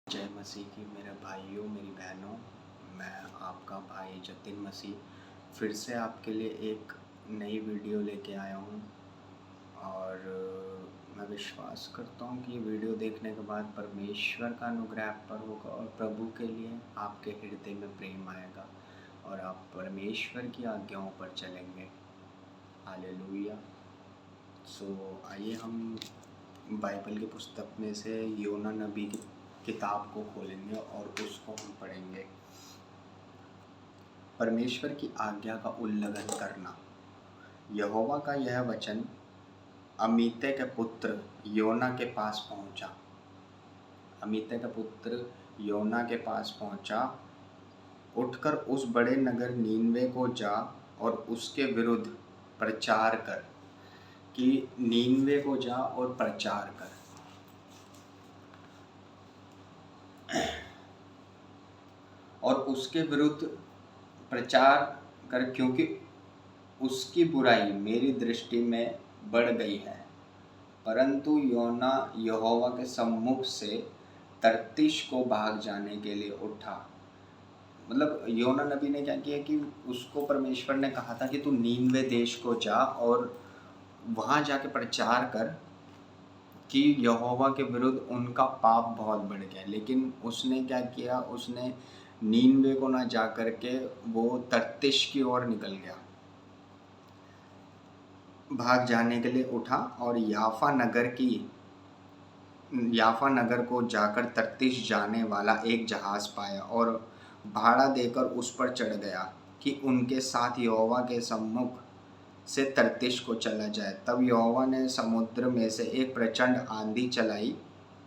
जय मसीह की मेरे भाइयों मेरी बहनों। मैं आपका भाई जतिन मसीह फिर से आपके लिए एक नई वीडियो लेके आया हूँ। और मैं विश्वास करता हूँ कि ये वीडियो देखने के बाद परमेश्वर का अनुग्रह आप पर होगा और प्रभु के लिए आपके हृदय में प्रेम आएगा और आप परमेश्वर की आज्ञाओं पर चलेंगे। हालेलुया। आइए हम बाइबल की पुस्तक में से योना नबी की किताब को खोलेंगे और उसको हम पढ़ेंगे। परमेश्वर की आज्ञा का उल्लंघन करना। यहोवा का यह वचन अमित्तै के पुत्र योना के पास पहुंचा। अमित्तै का पुत्र योना के पास पहुंचा। उठकर उस बड़े नगर नीनवे को जा और उसके विरुद्ध प्रचार कर। कि नीनवे को जा और प्रचार कर। और उसके विरुद्ध प्रचार कर, क्योंकि उसकी बुराई मेरी दृष्टि में बढ़ गई है। परंतु योना यहोवा के सम्मुख से तर्तीश को भाग जाने के लिए उठा। मतलब योना नबी ने क्या किया कि उसको परमेश्वर ने कहा था कि तू नीनवे देश को जा और वहाँ जाके प्रचार कर कि यहोवा के विरुद्ध उनका पाप बहुत बढ़ गया। लेकिन उसने क्या किया, उसने नीनवे को ना जा कर के वो तर्तीश की ओर निकल गया, भाग जाने के लिए उठा। और याफा नगर को जाकर तर्तीश जाने वाला एक जहाज़ पाया और भाड़ा देकर उस पर चढ़ गया कि उनके साथ यहोवा के सम्मुख से तर्तीश को चला जाए। तब यहोवा ने समुद्र में से एक प्रचंड आंधी चलाई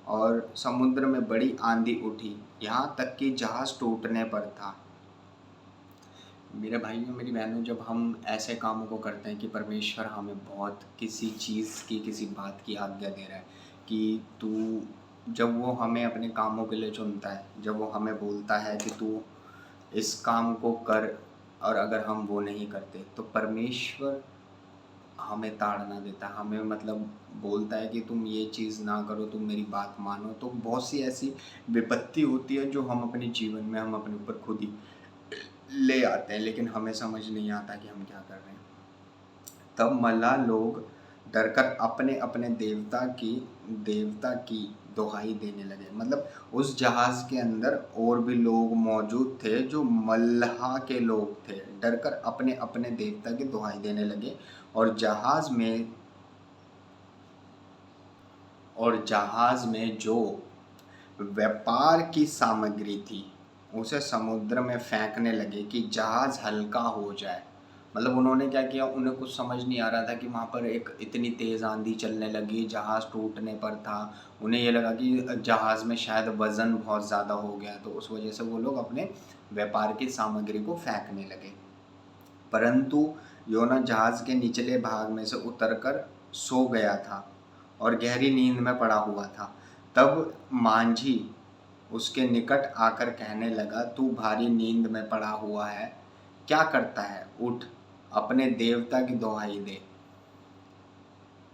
और समुद्र में बड़ी आंधी उठी, यहाँ तक कि जहाज़ टूटने पर था। मेरे भाइयों मेरी बहनों, जब हम ऐसे कामों को करते हैं कि परमेश्वर हमें बहुत किसी चीज़ की किसी बात की आज्ञा दे रहा है कि तू, जब वो हमें अपने कामों के लिए चुनता है, जब वो हमें बोलता है कि तू इस काम को कर, और अगर हम वो नहीं करते तो परमेश्वर हमें ताड़ना देता है, हमें मतलब बोलता है कि तुम ये चीज़ ना करो, तुम मेरी बात मानो। तो बहुत सी ऐसी विपत्ति होती है जो हम अपने जीवन में हम अपने ऊपर खुद ही ले आते हैं, लेकिन हमें समझ नहीं आता कि हम क्या कर रहे हैं। तब मल्लाह लोग डरकर अपने अपने देवता की दुहाई देने लगे। मतलब उस जहाज़ के अंदर और भी लोग मौजूद थे जो मल्लाह के लोग थे। डरकर अपने अपने देवता की दुहाई देने लगे और जहाज़ में जो व्यापार की सामग्री थी उसे समुद्र में फेंकने लगे कि जहाज़ हल्का हो जाए। मतलब उन्होंने क्या किया, उन्हें कुछ समझ नहीं आ रहा था कि वहाँ पर एक इतनी तेज़ आंधी चलने लगी, जहाज़ टूटने पर था। उन्हें ये लगा कि जहाज़ में शायद वज़न बहुत ज़्यादा हो गया, तो उस वजह से वो लोग अपने व्यापार की सामग्री को फेंकने लगे। परंतु योना जहाज़ के निचले भाग में से उतरकर सो गया था और गहरी नींद में पड़ा हुआ था। तब मांझी उसके निकट आकर कहने लगा, तू भारी नींद में पड़ा हुआ है, क्या करता है? उठ, अपने देवता की दुहाई दे।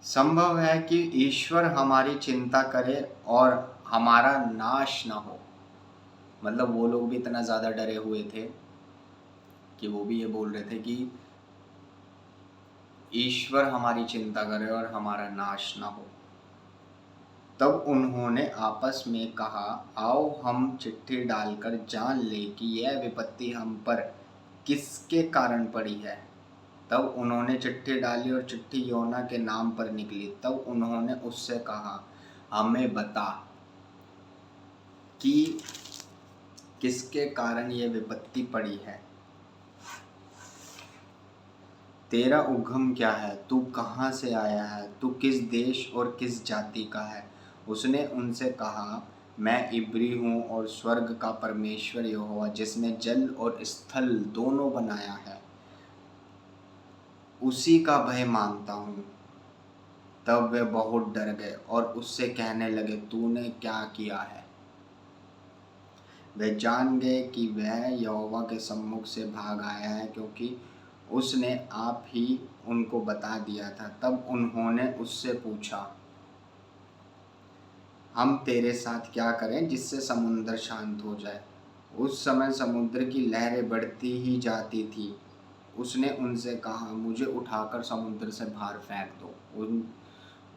संभव है कि ईश्वर हमारी चिंता करे और हमारा नाश ना हो। मतलब वो लोग भी इतना ज़्यादा डरे हुए थे कि वो भी ये बोल रहे थे कि ईश्वर हमारी चिंता करे और हमारा नाश ना हो। तब उन्होंने आपस में कहा, आओ हम चिट्ठी डालकर जान ले कि यह विपत्ति हम पर किसके कारण पड़ी है। तब उन्होंने चिट्ठी डाली और चिट्ठी योना के नाम पर निकली। तब उन्होंने उससे कहा, हमें बता कि किसके कारण यह विपत्ति पड़ी है। तेरा उद्गम क्या है? तू कहाँ से आया है? तू किस देश और किस जाति का है? उसने उनसे कहा, मैं इब्री हूँ और स्वर्ग का परमेश्वर यहोवा, जिसने जल और स्थल दोनों बनाया है, उसी का भय मानता हूँ। तब वे बहुत डर गए और उससे कहने लगे, तूने क्या किया है? वे जान गए कि वह यहोवा के सम्मुख से भाग आया है, क्योंकि उसने आप ही उनको बता दिया था। तब उन्होंने उससे पूछा, हम तेरे साथ क्या करें जिससे समुद्र शांत हो जाए। उस समय समुद्र की लहरें बढ़ती ही जाती थी। उसने उनसे कहा, मुझे उठाकर समुद्र से बाहर फेंक दो।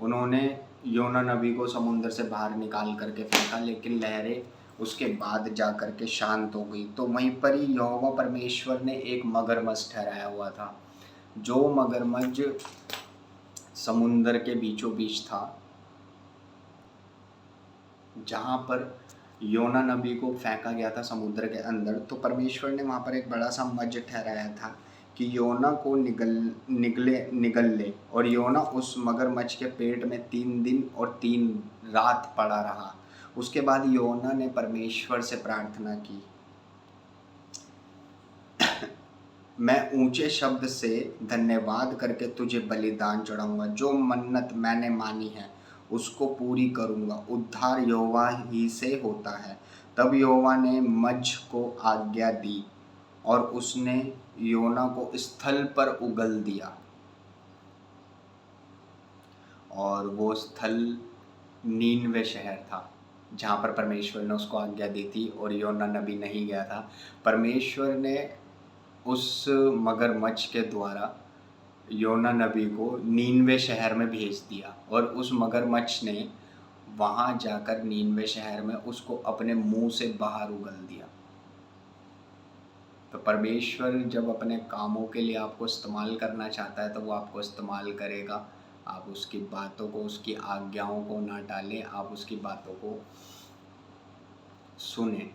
उन्होंने योना नबी को समुद्र से बाहर निकाल करके फेंका, लेकिन लहरें उसके बाद जा कर के शांत हो गई। तो वहीं पर ही यहोवा परमेश्वर ने एक मगरमच्छ ठहराया हुआ था। जो मगरमच्छ समुद्र के बीचों बीच था, जहाँ पर योना नबी को फेंका गया था समुद्र के अंदर। तो परमेश्वर ने वहाँ पर एक बड़ा सा मध्य ठहराया था कि योना को निगल ले। और योना उस मगरमच्छ के पेट में 3 दिन और 3 रात पड़ा रहा। उसके बाद योना ने परमेश्वर से प्रार्थना की, मैं ऊंचे शब्द से धन्यवाद करके तुझे बलिदान चढ़ाऊंगा। जो मन्नत मैंने मानी है उसको पूरी करूंगा। उद्धार यहोवा ही से होता है। तब यहोवा ने मज्झ को आज्ञा दी और उसने योना को स्थल पर उगल दिया। और वो स्थल नीनवे शहर था, जहाँ पर परमेश्वर ने उसको आज्ञा दी थी और योना नबी नहीं गया था। परमेश्वर ने उस मगरमच्छ के द्वारा योना नबी को नीनवे शहर में भेज दिया और उस मगरमच्छ ने वहाँ जाकर नीनवे शहर में उसको अपने मुंह से बाहर उगल दिया। तो परमेश्वर जब अपने कामों के लिए आपको इस्तेमाल करना चाहता है तो वो आपको इस्तेमाल करेगा। आप उसकी बातों को, उसकी आज्ञाओं को ना टालें, आप उसकी बातों को सुने।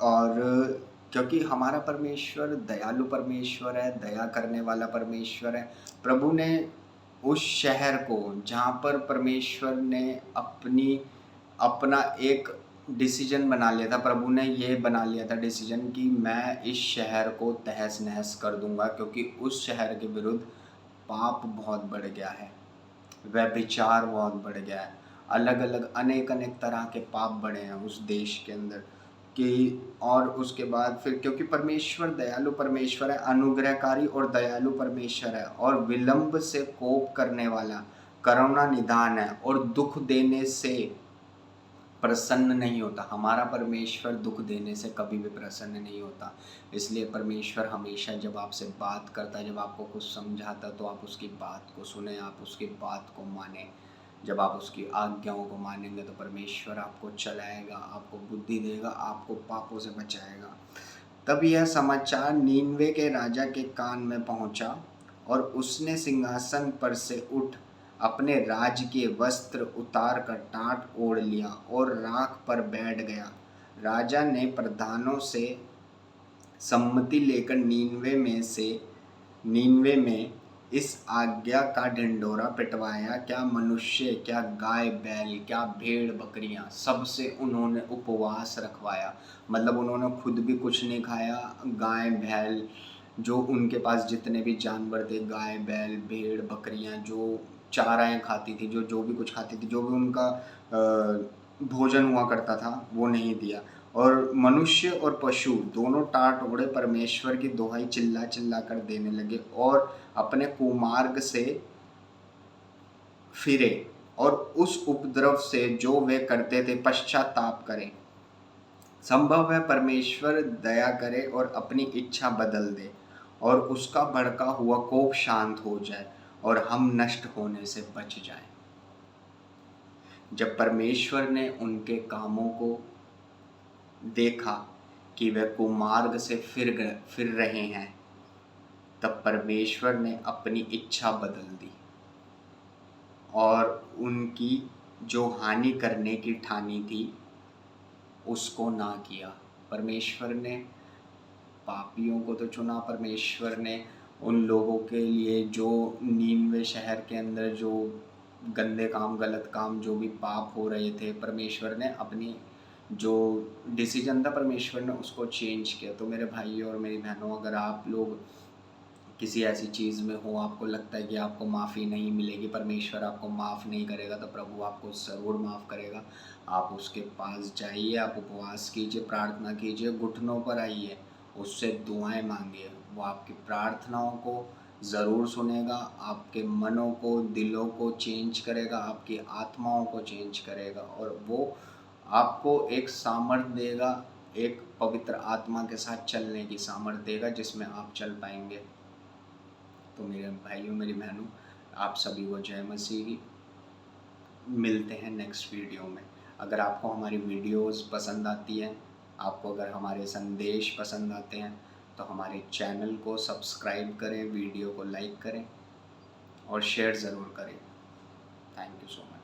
और क्योंकि हमारा परमेश्वर दयालु परमेश्वर है, दया करने वाला परमेश्वर है। प्रभु ने उस शहर को, जहाँ पर परमेश्वर ने अपना एक डिसीजन बना लिया था, प्रभु ने ये बना लिया था डिसीजन कि मैं इस शहर को तहस नहस कर दूंगा, क्योंकि उस शहर के विरुद्ध पाप बहुत बढ़ गया है, व्यभिचार बहुत बढ़ गया है, अलग अलग अनेक तरह के पाप बढ़े हैं उस देश के अंदर कि। और उसके बाद फिर, क्योंकि परमेश्वर दयालु परमेश्वर है, अनुग्रहकारी और दयालु परमेश्वर है, और विलंब से कोप करने वाला, करुणा निधान है, और दुख देने से प्रसन्न नहीं होता। हमारा परमेश्वर दुख देने से कभी भी प्रसन्न नहीं होता। इसलिए परमेश्वर हमेशा जब आपसे बात करता है, जब आपको कुछ समझाता है, तो आप उसकी बात को सुने, आप उसकी बात को माने। जब आप उसकी आज्ञाओं को मानेंगे तो परमेश्वर आपको चलाएगा, आपको बुद्धि देगा, आपको पापों से बचाएगा। तब यह समाचार नीनवे के राजा के कान में पहुंचा और उसने सिंहासन पर से उठ अपने राज के वस्त्र उतार कर टाट ओढ़ लिया और राख पर बैठ गया। राजा ने प्रधानों से सम्मति लेकर नीनवे में इस आज्ञा का ढिंढोरा पिटवाया। क्या मनुष्य, क्या गाय बैल, क्या भेड़ बकरियां, सबसे उन्होंने उपवास रखवाया। मतलब उन्होंने खुद भी कुछ नहीं खाया। गाय बैल, जो उनके पास जितने भी जानवर थे, गाय बैल भेड़ बकरियां, जो चाराएं खाती थी, जो जो भी कुछ खाती थी, जो भी उनका भोजन हुआ करता था, वो नहीं दिया। और मनुष्य और पशु दोनों टाट ओढ़े परमेश्वर की दोहाई चिल्ला चिल्ला कर देने लगे और अपने कुमार्ग से फिरे और उस उपद्रव से जो वे करते थे पश्चाताप करें। संभव है परमेश्वर दया करे और अपनी इच्छा बदल दे और उसका भड़का हुआ कोप शांत हो जाए और हम नष्ट होने से बच जाएं। जब परमेश्वर ने उनके कामों को देखा कि वे कुमार्ग से फिर रहे हैं, तब परमेश्वर ने अपनी इच्छा बदल दी और उनकी जो हानि करने की ठानी थी उसको ना किया। परमेश्वर ने पापियों को तो चुना, परमेश्वर ने उन लोगों के लिए जो नीनवे शहर के अंदर जो गंदे काम, गलत काम, जो भी पाप हो रहे थे, परमेश्वर ने अपनी जो डिसीजन था परमेश्वर ने उसको चेंज किया। तो मेरे भाइयों और मेरी बहनों, अगर आप लोग किसी ऐसी चीज़ में हो, आपको लगता है कि आपको माफ़ी नहीं मिलेगी, परमेश्वर आपको माफ़ नहीं करेगा, तो प्रभु आपको ज़रूर माफ़ करेगा। आप उसके पास जाइए, आप उपवास कीजिए, प्रार्थना कीजिए, घुटनों पर आइए, उससे दुआएं मांगिए। वो आपकी प्रार्थनाओं को ज़रूर सुनेगा, आपके मनों को, दिलों को चेंज करेगा, आपकी आत्माओं को चेंज करेगा और वो आपको एक सामर्थ्य देगा, एक पवित्र आत्मा के साथ चलने की सामर्थ्य देगा जिसमें आप चल पाएंगे। तो मेरे भाइयों, मेरी बहनों, आप सभी को जय मसीह की। मिलते हैं नेक्स्ट वीडियो में। अगर आपको हमारी वीडियोस पसंद आती हैं, आपको अगर हमारे संदेश पसंद आते हैं, तो हमारे चैनल को सब्सक्राइब करें, वीडियो को लाइक करें और शेयर ज़रूर करें। Thank you so much.